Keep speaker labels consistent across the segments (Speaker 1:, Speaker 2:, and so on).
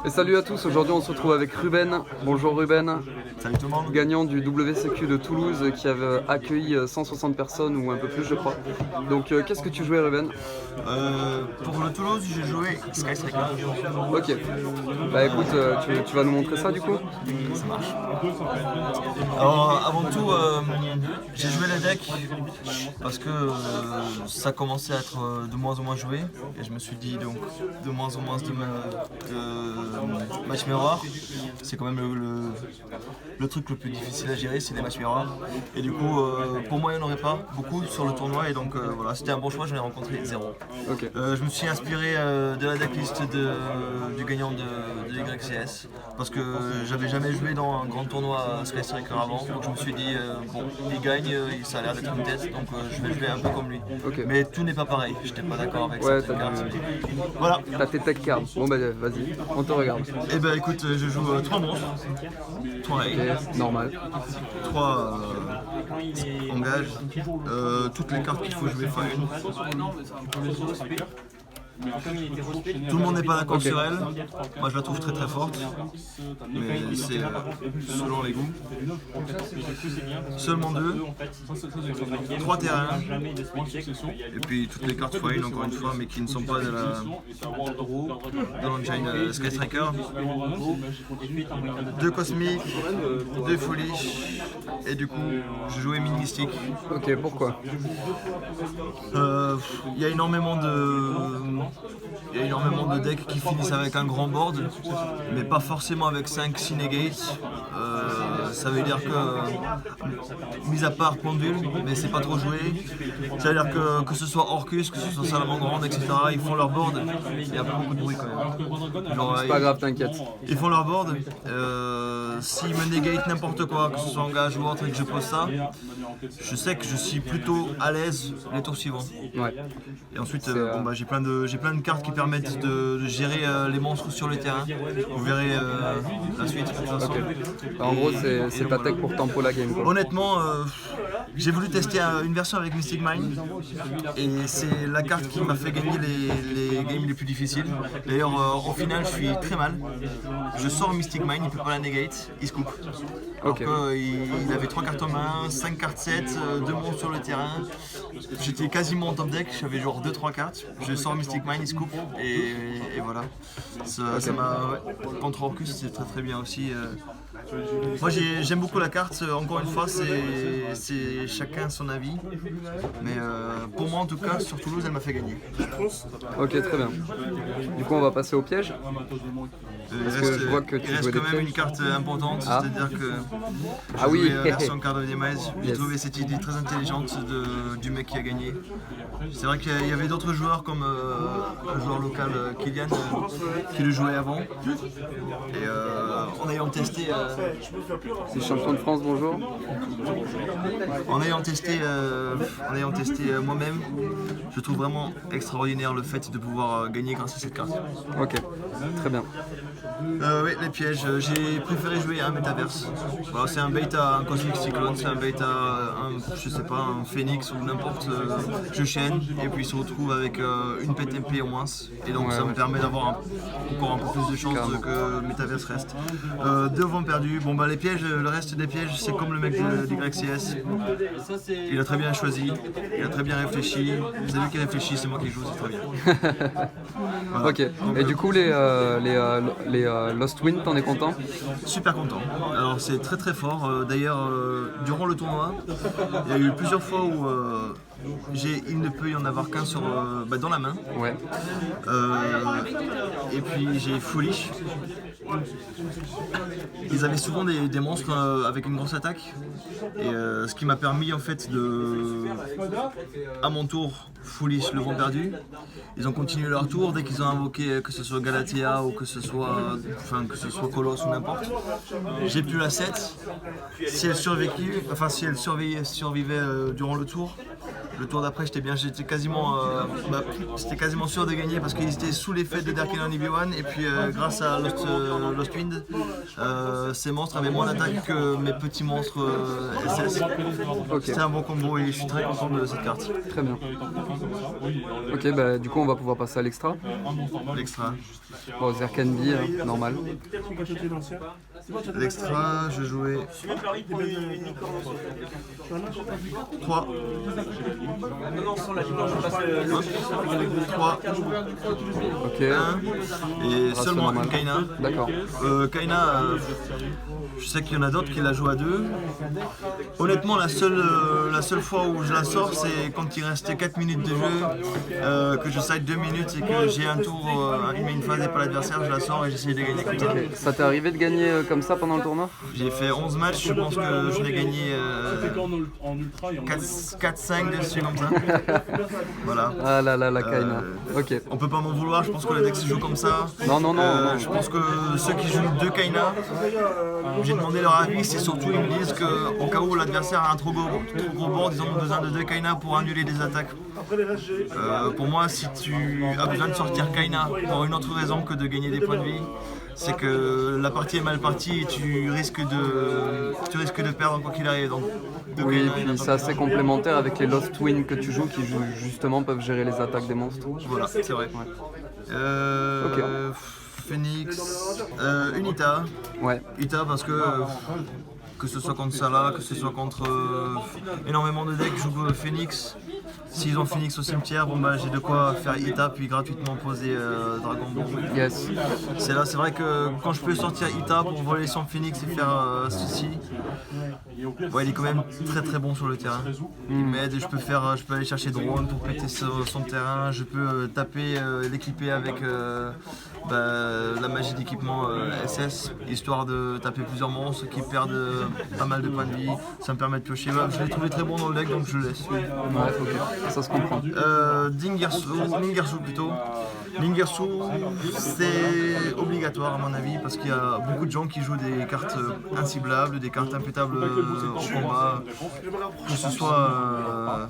Speaker 1: Et salut à tous, aujourd'hui on se retrouve avec Ruben. Bonjour Ruben.
Speaker 2: Salut tout le monde.
Speaker 1: Gagnant du WCQ de Toulouse qui avait accueilli 160 personnes ou un peu plus je crois. Donc qu'est-ce que tu jouais Ruben?
Speaker 2: Pour le Toulouse, j'ai joué Sky Striker.
Speaker 1: Ok. Bah écoute, tu vas nous montrer ça du coup?
Speaker 2: Ça marche. Alors avant tout, j'ai joué le deck parce que ça commençait à être de moins en moins joué et je me suis dit donc de moins en moins de match miroir. C'est quand même le truc le plus difficile à gérer, c'est les matchs miroirs. Et du coup, pour moi, il n'y en aurait pas beaucoup sur le tournoi et donc voilà, c'était un bon choix, j'en ai rencontré 0.
Speaker 1: Ok.
Speaker 2: Je me suis inspiré de la decklist du gagnant de YCS parce que j'avais jamais joué dans un grand tournoi Sky Striker avant, donc je me suis dit bon, il gagne, ça a l'air d'être une tête, donc je vais jouer un peu comme lui.
Speaker 1: Ok.
Speaker 2: Mais tout n'est pas pareil, j'étais pas d'accord avec
Speaker 1: Ouais,
Speaker 2: cette carte. Voilà.
Speaker 1: T'as tes tech cards. Bon bah vas-y, on te regarde.
Speaker 2: Et ben écoute, je joue 3 monstres, 3 règles,
Speaker 1: Ok, normal.
Speaker 2: 3 engages, toutes les cartes qu'il faut jouer fois une. Tout le monde n'est pas d'accord
Speaker 1: Ok.
Speaker 2: sur elle. Moi je la trouve très très forte. Mais c'est selon les goûts. Seulement 2. 3 terrains. Et puis toutes les cartes fois une encore une fois mais qui ne sont pas de l'engine Sky Striker. 2 cosmiques, 2 foolish. Et du coup je jouais mini mystique.
Speaker 1: Ok, pourquoi?
Speaker 2: Il y a énormément de decks qui finissent avec un grand board, mais pas forcément avec 5-6 negates. Ça veut dire que, mis à part Pendule, mais c'est pas trop joué, ça veut dire que ce soit Orcus, que ce soit Salamandre, etc., ils font leur board, il y a beaucoup de bruit quand même. Genre,
Speaker 1: C'est pas grave, t'inquiète.
Speaker 2: ils font leur board, s'ils me negate n'importe quoi, que ce soit engage ou autre et que je pose ça, je sais que je suis plutôt à l'aise les tours suivants.
Speaker 1: Ouais.
Speaker 2: Et ensuite,
Speaker 1: C'est,
Speaker 2: j'ai plein de cartes qui permettent de gérer les monstres sur le terrain. Vous verrez la suite de toute façon.
Speaker 1: Ok. En gros c'est ta tech pour tempo la game quoi.
Speaker 2: Honnêtement, j'ai voulu tester une version avec Mystic Mine et c'est la carte qui m'a fait gagner les games les plus difficiles. D'ailleurs, au final, je suis très mal. Je sors Mystic Mine, il peut pas la negate, il se coupe. Alors
Speaker 1: Ok.
Speaker 2: qu'il avait 3 cartes en main, 5 cartes 7, 2 monstres sur le terrain. J'étais quasiment en top deck, j'avais genre 2-3 cartes. Je sors Mystic Mine, il se coupe et voilà. Ça m'a. Ouais. Contre Orcus, c'est très très bien aussi. Moi j'aime beaucoup la carte, encore une fois c'est chacun son avis, mais pour moi en tout cas sur Toulouse elle m'a fait gagner.
Speaker 1: Ok, très bien. Du coup on va passer au piège. Parce que je vois que tu
Speaker 2: il reste
Speaker 1: jouais des
Speaker 2: quand même
Speaker 1: pièges.
Speaker 2: une carte importante,
Speaker 1: Ah.
Speaker 2: c'est-à-dire que
Speaker 1: Ah oui.
Speaker 2: la version Card of Demise, j'ai
Speaker 1: Yes.
Speaker 2: trouvé cette idée très intelligente du mec qui a gagné. C'est vrai qu'il y avait d'autres joueurs comme un joueur local Kylian qui le jouait avant. Et en ayant testé
Speaker 1: C'est champion de France, bonjour.
Speaker 2: En ayant testé moi-même, je trouve vraiment extraordinaire le fait de pouvoir gagner grâce à cette carte.
Speaker 1: Ok, très bien.
Speaker 2: Oui, les pièges, j'ai préféré jouer un Metaverse. Voilà, c'est un bêta, un Cosmic Cyclone, c'est un bêta, je sais pas, un Phoenix ou n'importe, je chaîne et puis il se retrouve avec une PTMP en moins. Et donc ça me permet d'avoir encore un peu plus de chance que Metaverse reste. 2 vents perdus, bon bah les pièges, le reste des pièges c'est comme le mec de YCS. Il a très bien choisi, il a très bien réfléchi. C'est lui qui réfléchit, c'est moi qui joue, c'est très bien. Voilà.
Speaker 1: Ok, et du coup les Lost Wind, t'en es content?
Speaker 2: Super content. Alors c'est très très fort. D'ailleurs, durant le tournoi, il y a eu plusieurs fois où il ne peut y en avoir qu'un dans la main.
Speaker 1: Ouais.
Speaker 2: Et puis j'ai Foolish. Ils avaient souvent des monstres avec une grosse attaque. Et ce qui m'a permis en fait à mon tour, Foolish le vent perdu. Ils ont continué leur tour dès qu'ils ont invoqué que ce soit Galatea ou que ce soit Colosse ou n'importe. J'ai pu la 7. Si elle survivait durant le tour, Le tour d'après, j'étais quasiment sûr de gagner parce qu'ils étaient sous l'effet de Dark Canyon EV1 et puis grâce à Lost Wind, ces monstres avaient moins d'attaque que mes petits monstres SS.
Speaker 1: Ok,
Speaker 2: C'est un bon combo et je suis très content de cette carte.
Speaker 1: très bien. Ok, bah du coup on va pouvoir passer à l'extra.
Speaker 2: L'extra.
Speaker 1: Bon, Zerkenby, normal.
Speaker 2: L'extra, je jouais 3. 3,
Speaker 1: Ok,
Speaker 2: 1 et
Speaker 1: race
Speaker 2: seulement
Speaker 1: normale.
Speaker 2: une Kaina.
Speaker 1: D'accord.
Speaker 2: Kaina, je sais qu'il y en a d'autres qui la jouent à 2. Honnêtement, la seule fois où je la sors, c'est quand il reste 4 minutes de jeu, que je side 2 minutes et que j'ai un tour, il met une phase et pas l'adversaire, je la sors et j'essaie de gagner comme ça.
Speaker 1: Ok, ça t'est arrivé de gagner comme ça pendant le tournoi?
Speaker 2: J'ai fait 11 matchs, je pense que je l'ai gagné 4-5 dessus comme ça. Voilà.
Speaker 1: Ah là là, la Kaina. Ok.
Speaker 2: On peut pas m'en vouloir, je pense que le deck se joue comme ça.
Speaker 1: Non, non, non.
Speaker 2: Je pense que ceux qui jouent 2 Kaina, j'ai demandé leur avis, c'est surtout ils me disent qu'au cas où l'adversaire a un trop gros board, ils ont besoin de 2 Kaina pour annuler des attaques. Pour moi, si tu as besoin de sortir Kaina pour une autre raison que de gagner des points de vie, c'est que la partie est mal partie et tu risques de perdre quoi qu'il arrive. Donc,
Speaker 1: Oui, et puis c'est assez complémentaire avec les Lost Twin que tu joues qui justement peuvent gérer les attaques des monstres.
Speaker 2: Voilà, c'est vrai.
Speaker 1: Ok.
Speaker 2: Phoenix, une Ita.
Speaker 1: Ouais.
Speaker 2: Ita parce que ce soit contre Salah, que ce soit contre énormément de decks, je joue Phoenix. S'ils ont Phoenix au cimetière, bon bah j'ai de quoi faire Ita puis gratuitement poser Dragon Ball.
Speaker 1: Yes.
Speaker 2: C'est vrai que quand je peux sortir Ita pour voler son Phoenix et faire ceci, ouais, il est quand même très très bon sur le terrain. Il m'aide, je peux aller chercher drone pour péter son terrain, je peux taper, l'équiper avec la magie d'équipement SS, histoire de taper plusieurs monstres qui perdent pas mal de points de vie. Ça me permet de piocher. Je l'ai trouvé très bon dans le deck donc je le laisse.
Speaker 1: Ouais, ok. Ça se comprend.
Speaker 2: Ningirsu plutôt. Ningirsu, c'est obligatoire à mon avis parce qu'il y a beaucoup de gens qui jouent des cartes inciblables, des cartes impétables au combat. Que ce soit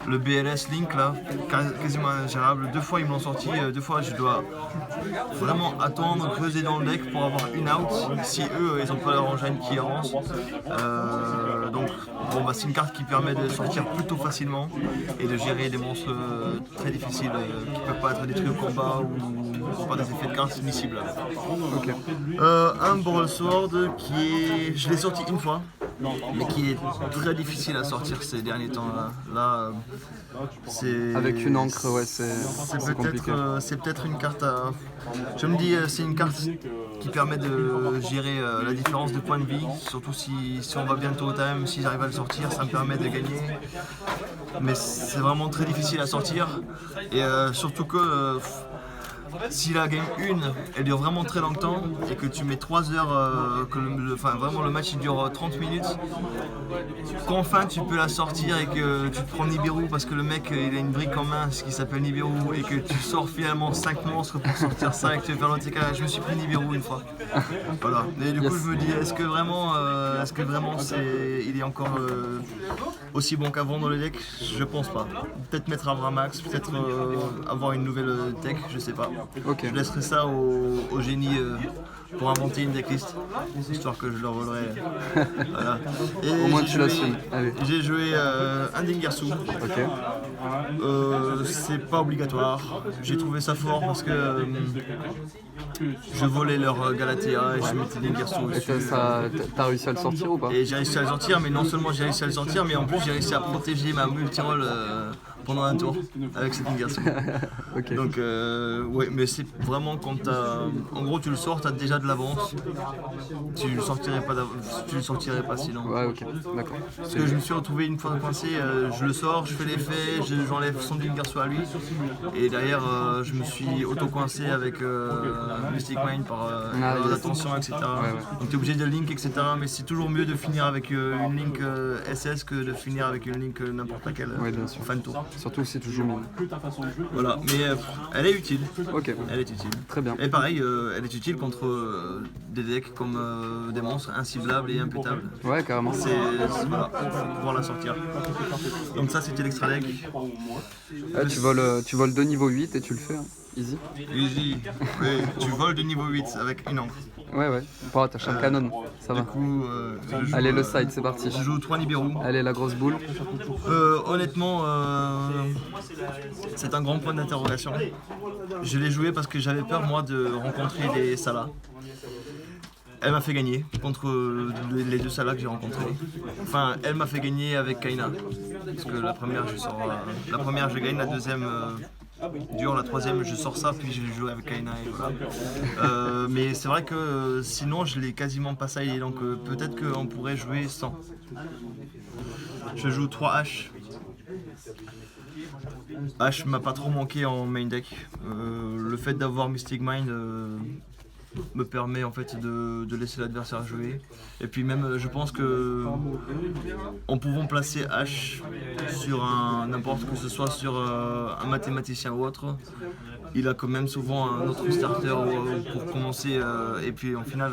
Speaker 2: le BLS Link là, quasiment ingérable. 2 fois ils me l'ont sorti, 2 fois je dois vraiment attendre, creuser dans le deck pour avoir une out si eux ils n'ont pas leur engine qui avance. Donc bon, c'est une carte qui permet de sortir plutôt facilement et de gérer des monstres très difficiles qui ne peuvent pas être détruits au combat ou par des effets de cartes miscibles.
Speaker 1: Ok.
Speaker 2: Un Brawl Sword je l'ai sorti une fois, mais qui est très difficile à sortir ces derniers temps. Là c'est...
Speaker 1: Avec une encre, ouais, c'est compliqué.
Speaker 2: C'est peut-être une carte à... Je me dis, c'est une carte qui permet de gérer la différence de points de vie, surtout si on va bientôt au time, si j'arrive à le sortir, ça me permet de gagner. Mais c'est vraiment très difficile à sortir, et surtout que si la game 1 elle dure vraiment très longtemps et que tu mets 3 heures, vraiment le match il dure 30 minutes, qu'enfin tu peux la sortir et que tu te prends Nibiru parce que le mec il a une brique en main, ce qui s'appelle Nibiru, et que tu sors finalement 5 monstres pour sortir ça et que tu veux faire l'autre, je me suis pris Nibiru une fois. Voilà. Et du coup je me dis, est-ce que vraiment il est encore aussi bon qu'avant dans le deck? Je pense pas. Peut-être mettre Avramax, peut-être avoir une nouvelle tech, je sais pas.
Speaker 1: Ok.
Speaker 2: Je laisserai ça au génie pour inventer une decklist, histoire que je leur volerai. Voilà. Et
Speaker 1: Au moins tu l'assumes. Allez.
Speaker 2: j'ai joué un Ningirsu.
Speaker 1: Ok.
Speaker 2: C'est pas obligatoire. J'ai trouvé ça fort parce que je volais leur Galatea et je mettais Ningirsu
Speaker 1: Et
Speaker 2: dessus.
Speaker 1: t'as réussi à le sortir ou pas?
Speaker 2: Et j'ai réussi à le sortir, mais non seulement j'ai réussi à le sortir, mais en plus j'ai réussi à protéger ma multi-roll pendant un tour avec cette Ningirsu.
Speaker 1: Ok.
Speaker 2: Donc ouais, mais c'est vraiment quand en gros tu le sors, t'as déjà de l'avance. Tu le sortirais pas sinon.
Speaker 1: Ouais, ok. D'accord.
Speaker 2: Parce que je me suis retrouvé une fois coincé, je le sors, je fais l'effet, j'enlève son Ningirsu à lui. Et derrière je me suis auto-coincé avec Mystic Mind par erreur d'attention, etc.
Speaker 1: Ouais.
Speaker 2: Donc t'es obligé de link, etc. Mais c'est toujours mieux de finir avec une link SS que de finir avec une link n'importe laquelle
Speaker 1: Ouais, bien sûr.
Speaker 2: fin de tour.
Speaker 1: Surtout si tu joues mine.
Speaker 2: Voilà, mais elle est utile.
Speaker 1: Ok,
Speaker 2: Elle est utile.
Speaker 1: très bien.
Speaker 2: Et pareil, elle est utile contre des decks comme des monstres inciblables et imputables.
Speaker 1: Ouais, carrément.
Speaker 2: Voilà, faut pouvoir la sortir. Donc ça c'était l'extra deck.
Speaker 1: Ah, tu voles 2 niveau 8 et tu le fais, hein. Easy.
Speaker 2: Easy. Oui, tu voles de niveau 8 avec une encre.
Speaker 1: Ouais. Bon, t'as un canon, ça va.
Speaker 2: Du coup, je joue,
Speaker 1: Allez, le side, c'est parti.
Speaker 2: je joue 3 Nibiru.
Speaker 1: Allez, la grosse boule.
Speaker 2: Honnêtement, c'est un grand point d'interrogation. Je l'ai joué parce que j'avais peur moi de rencontrer des Salas. Elle m'a fait gagner contre les 2 Salas que j'ai rencontrés. Enfin, elle m'a fait gagner avec Kaina. Parce que la première, je gagne, la deuxième dure, la troisième, je sors ça, puis je vais jouer avec Kaina et voilà. Mais c'est vrai que sinon, je l'ai quasiment pas sidé, donc peut-être qu'on pourrait jouer sans. Je joue 3 H. H m'a pas trop manqué en main deck. Le fait d'avoir Mystic Mind me permet en fait de laisser l'adversaire jouer. Et puis même je pense que en pouvant placer H sur n'importe que ce soit sur un mathématicien ou autre, il a quand même souvent un autre starter pour commencer et puis en final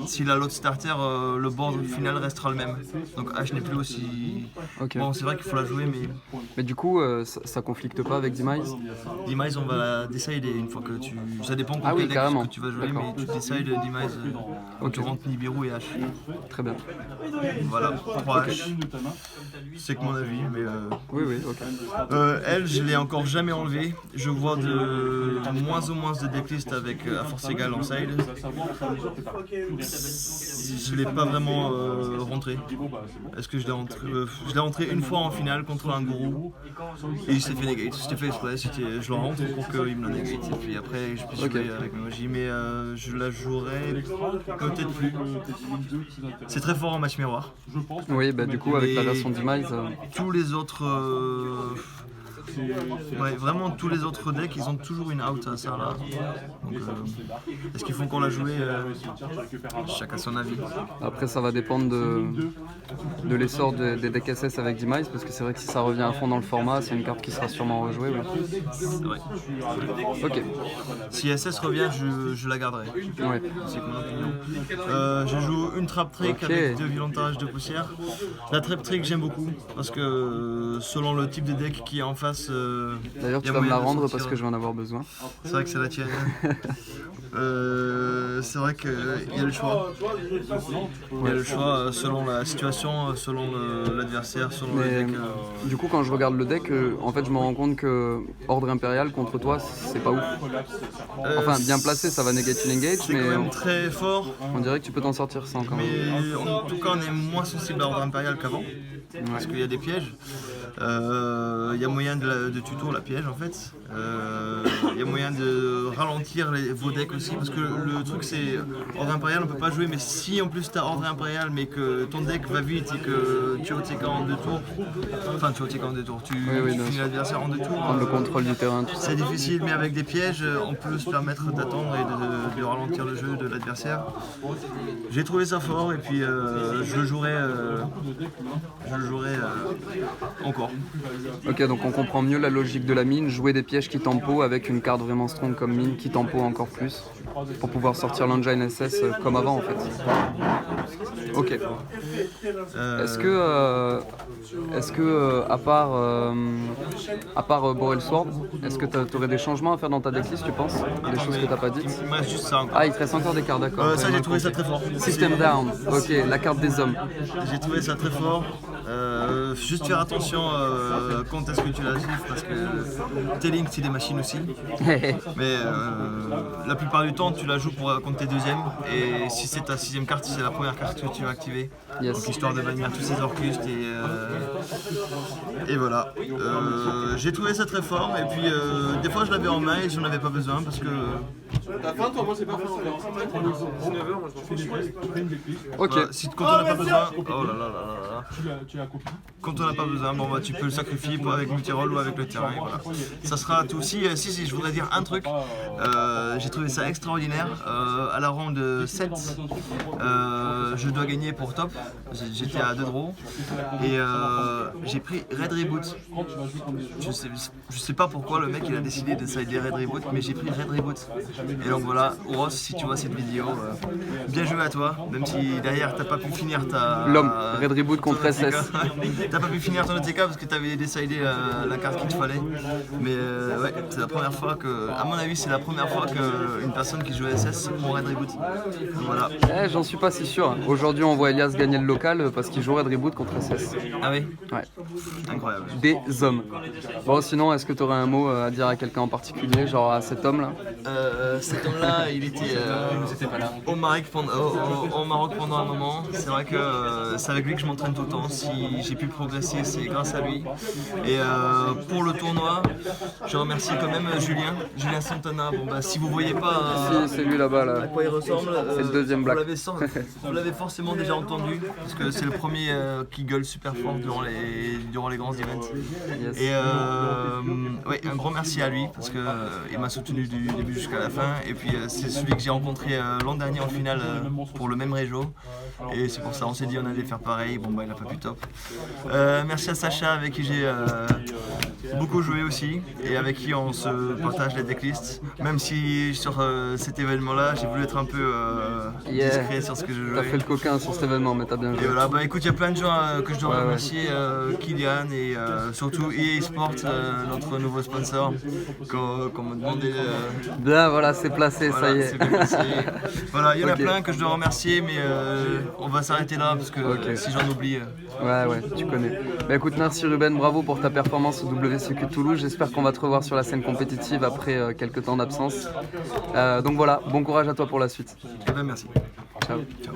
Speaker 2: s'il a l'autre starter le board final restera le même. Donc H n'est plus aussi...
Speaker 1: Ok.
Speaker 2: Bon c'est vrai qu'il faut la jouer
Speaker 1: Mais du coup, ça conflicte pas avec Demise?
Speaker 2: Demise on va la décider une fois que tu... Ça dépend
Speaker 1: Ah oui,
Speaker 2: quel deck
Speaker 1: carrément.
Speaker 2: que tu vas jouer
Speaker 1: D'accord.
Speaker 2: mais tu décides Demise quand tu rentres Nibiru et H.
Speaker 1: Très bien.
Speaker 2: Voilà, 3 H. C'est que mon avis mais...
Speaker 1: Oui, ok.
Speaker 2: Elle je l'ai encore jamais enlevée. Je vois de moins en moins de decklist avec à force égale en side. Je l'ai pas vraiment rentré. Est-ce que je l'ai rentré je l'ai rentré une fois en finale contre un gourou et il s'est fait negate. C'était fait exprès, je le rentre pour qu'il me le negate et puis après je puisse jouer avec ma magie mais je la jouerai peut-être plus. C'est très fort en match miroir.
Speaker 1: Oui, bah du coup, avec la version Demise...
Speaker 2: Tous les autres ouais, vraiment tous les autres decks ils ont toujours une out à ça là. Donc est-ce qu'il faut qu'on la joue chacun son avis.
Speaker 1: Après, ça va dépendre de l'essor des decks SS avec Demise, parce que c'est vrai que si ça revient à fond dans le format, c'est une carte qui sera sûrement rejouée. Ouais.
Speaker 2: C'est vrai.
Speaker 1: Ok.
Speaker 2: Si SS revient, je la garderai.
Speaker 1: Ouais.
Speaker 2: C'est mon opinion. Je joue une trap trick avec 2 violentages de poussière. La trap trick j'aime beaucoup parce que selon le type de deck qui est en face.
Speaker 1: D'ailleurs, tu vas me la rendre parce que je vais en avoir besoin.
Speaker 2: C'est vrai que c'est la tienne. C'est vrai qu'il y a le choix. Il y a le choix selon la situation, selon l'adversaire, selon le deck.
Speaker 1: Du coup, quand je regarde le deck, en fait, je me rends compte que Ordre Impérial contre toi, c'est pas ouf. Enfin, bien placé, ça va negate l'engage,
Speaker 2: C'est
Speaker 1: mais
Speaker 2: quand même très fort.
Speaker 1: on dirait que tu peux t'en sortir sans quand même.
Speaker 2: Mais en tout cas, on est moins sensible à Ordre Impérial qu'avant. Parce qu'il y a des pièges. Il y a moyen de tuto la piège en fait. Il y a moyen de ralentir vos decks aussi parce que le truc c'est Ordre Impérial on peut pas jouer mais si en plus tu as Ordre Impérial mais que ton deck va vite et que tu OTK en 2 tours, enfin tu OTK en 2 tours, tu finis l'adversaire en 2 tours.
Speaker 1: Prendre le contrôle du terrain, tout ça.
Speaker 2: C'est difficile mais avec des pièges on peut se permettre d'attendre et de ralentir le jeu de l'adversaire. J'ai trouvé ça fort et puis je le jouerai encore.
Speaker 1: Ok, donc on comprend mieux la logique de la mine, jouer des pièges qui tempo avec une carte vraiment strong comme mine qui tempo encore plus pour pouvoir sortir l'engine SS comme avant en fait. Ok. Est-ce que à part Borel Sword, est-ce que tu aurais des changements à faire dans ta decklist, tu penses? Des choses que t'as pas dites?
Speaker 2: Il me reste juste ça encore.
Speaker 1: Ah, il te reste encore des cartes, d'accord.
Speaker 2: Ça j'ai trouvé ça très fort.
Speaker 1: System down, ok, la carte des hommes.
Speaker 2: J'ai trouvé ça très fort. Juste faire attention quand est-ce que tu la gifles parce que T-Link c'est des machines aussi. Mais la plupart du temps tu la joues pour contre tes deuxièmes et si c'est ta 6ème carte, c'est la première carte que tu vas activer.
Speaker 1: Yes.
Speaker 2: Donc histoire de bannir tous ces orcustes et voilà. J'ai trouvé ça très fort et puis des fois je l'avais en main et j'en avais pas besoin parce que...
Speaker 3: T'as faim toi? Moi j'ai pas faim encore. 19h, moi je m'en fous.
Speaker 1: Ok.
Speaker 2: Quand on n'a pas besoin... Oh là là là là.
Speaker 3: Tu l'as copié.
Speaker 2: Quand on n'a pas besoin, bon bah tu peux le sacrifier avec multiroll ou avec le terrain. Voilà. Ça sera tout. Si, je voudrais dire un truc. J'ai trouvé ça extraordinaire. À la ronde 7, je dois gagner pour top. J'étais à 2 draws et j'ai pris Red Reboot. Je sais pas pourquoi le mec il a décidé de sider Red Reboot, mais j'ai pris Red Reboot. Et donc voilà, Ouros, si tu vois cette vidéo, bien joué à toi, même si derrière t'as pas pu finir ta...
Speaker 1: L'homme, Red Reboot contre SS.
Speaker 2: T'as pas pu finir ton OTK parce que t'avais décidé la carte qu'il te fallait. Mais ouais, c'est la première fois que, à mon avis, c'est la première fois qu'une personne qui joue SS prend Red Reboot. Donc voilà.
Speaker 1: J'en suis pas si sûr. Aujourd'hui, on voit Elias gagner le local parce qu'il joue Red Reboot contre SS.
Speaker 2: Ah oui?
Speaker 1: Ouais.
Speaker 2: Incroyable.
Speaker 1: Des hommes. Bon, sinon, est-ce que tu aurais un mot à dire à quelqu'un en particulier, genre à cet homme-là?
Speaker 2: Cet homme-là, il était au Maroc pendant un moment. C'est vrai que c'est avec lui que je m'entraîne tout le temps. Si j'ai pu progresser, c'est grâce à lui. Et pour le tournoi, je remercie quand même Julien Santana. Bon bah si vous voyez pas
Speaker 1: Si, c'est lui là-bas là.
Speaker 2: à quoi il ressemble,
Speaker 1: C'est le deuxième black.
Speaker 2: vous l'avez forcément déjà entendu parce que c'est le premier qui gueule super fort durant les grands events.
Speaker 1: Yes.
Speaker 2: Et ouais, un grand merci à lui parce que il m'a soutenu du début jusqu'à la fin. Et puis c'est celui que j'ai rencontré l'an dernier en finale pour le même réjo. Et c'est pour ça on s'est dit on allait faire pareil. Bon bah il a pas pu top. Merci à Sacha avec qui j'ai beaucoup joué aussi et avec qui on se partage les decklists. Même si sur cet événement-là, j'ai voulu être un peu discret sur ce que je jouais.
Speaker 1: T'as fait le coquin sur cet événement, mais t'as bien
Speaker 2: Et
Speaker 1: joué.
Speaker 2: voilà, bah écoute, il y a plein de gens que je dois remercier, Kylian et surtout EA Sport, notre nouveau sponsor, qu'on m'a demandé.
Speaker 1: Bien, voilà, c'est placé,
Speaker 2: Voilà,
Speaker 1: ça y est.
Speaker 2: c'est bien passé. Voilà, il y en a
Speaker 1: Ok.
Speaker 2: plein que je dois remercier, mais on va s'arrêter là parce que
Speaker 1: Ok.
Speaker 2: si j'en oublie.
Speaker 1: Ouais, tu connais. Bah écoute, merci Ruben, bravo pour ta performance au WCQ de Toulouse. J'espère qu'on va te revoir sur la scène compétitive après quelques temps d'absence. Donc voilà, bon courage à toi pour la suite.
Speaker 2: Eh ben merci.
Speaker 1: Ciao.
Speaker 2: Ciao.